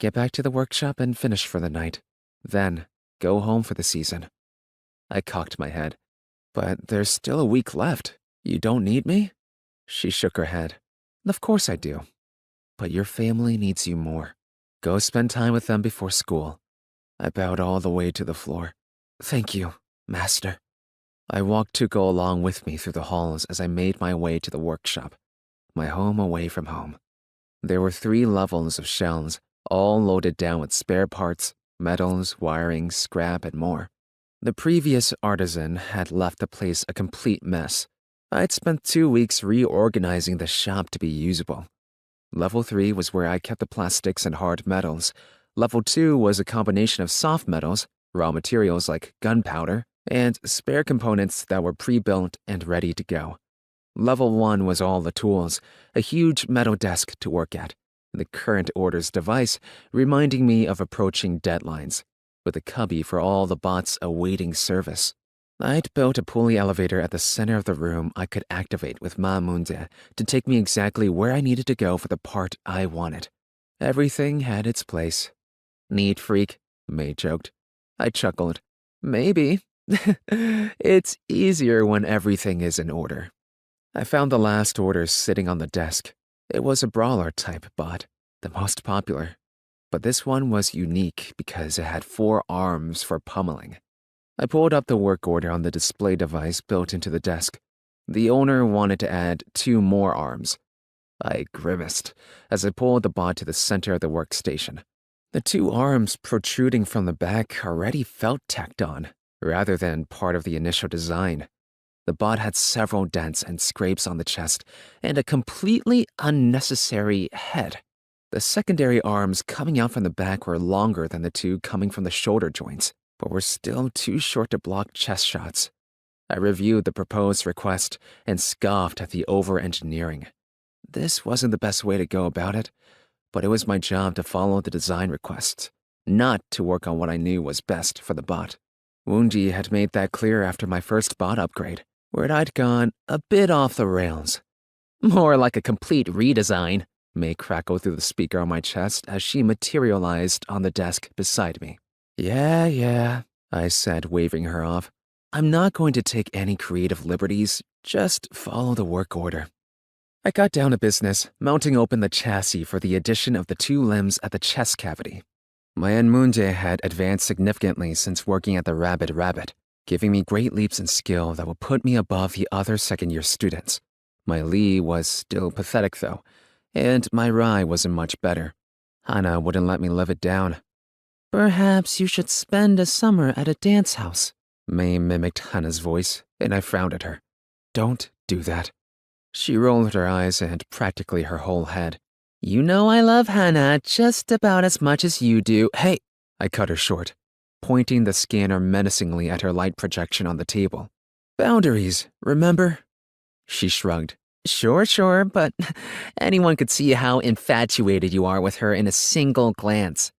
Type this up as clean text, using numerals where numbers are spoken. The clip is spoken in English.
get back to the workshop and finish for the night. Then, go home for the season. I cocked my head. But there's still a week left. You don't need me? She shook her head. Of course I do. But your family needs you more. Go spend time with them before school. I bowed all the way to the floor. Thank you, Master. I walked Tuko along with me through the halls as I made my way to the workshop, my home away from home. There were 3 levels of shelves, all loaded down with spare parts, metals, wiring, scrap, and more. The previous artisan had left the place a complete mess. I'd spent 2 weeks reorganizing the shop to be usable. Level 3 was where I kept the plastics and hard metals. Level 2 was a combination of soft metals, raw materials like gunpowder, and spare components that were pre-built and ready to go. Level 1 was all the tools, a huge metal desk to work at, the current order's device reminding me of approaching deadlines, with a cubby for all the bots awaiting service. I'd built a pulley elevator at the center of the room I could activate with Mamunde to take me exactly where I needed to go for the part I wanted. Everything had its place. Neat freak, May joked. I chuckled. Maybe. It's easier when everything is in order. I found the last order sitting on the desk. It was a brawler-type bot, the most popular. But this one was unique because it had 4 arms for pummeling. I pulled up the work order on the display device built into the desk. The owner wanted to add 2 more arms. I grimaced as I pulled the bot to the center of the workstation. The 2 arms protruding from the back already felt tacked on, rather than part of the initial design. The bot had several dents and scrapes on the chest, and a completely unnecessary head. The secondary arms coming out from the back were longer than the 2 coming from the shoulder joints, but were still too short to block chest shots. I reviewed the proposed request and scoffed at the over-engineering. This wasn't the best way to go about it, but it was my job to follow the design requests, not to work on what I knew was best for the bot. Woonji had made that clear after my first bot upgrade, where I'd gone a bit off the rails. More like a complete redesign, May crackled through the speaker on my chest as she materialized on the desk beside me. Yeah, I said, waving her off. I'm not going to take any creative liberties, just follow the work order. I got down to business, mounting open the chassis for the addition of the 2 limbs at the chest cavity. My Enmunde had advanced significantly since working at the Rabbit, giving me great leaps in skill that will put me above the other second-year students. My Li was still pathetic, though, and my Rai wasn't much better. Hana wouldn't let me live it down. Perhaps you should spend a summer at a dance house, May mimicked Hana's voice, and I frowned at her. Don't do that. She rolled her eyes and practically her whole head. You know I love Hana just about as much as you do. Hey, I cut her short, pointing the scanner menacingly at her light projection on the table. Boundaries, remember? She shrugged. Sure, but anyone could see how infatuated you are with her in a single glance.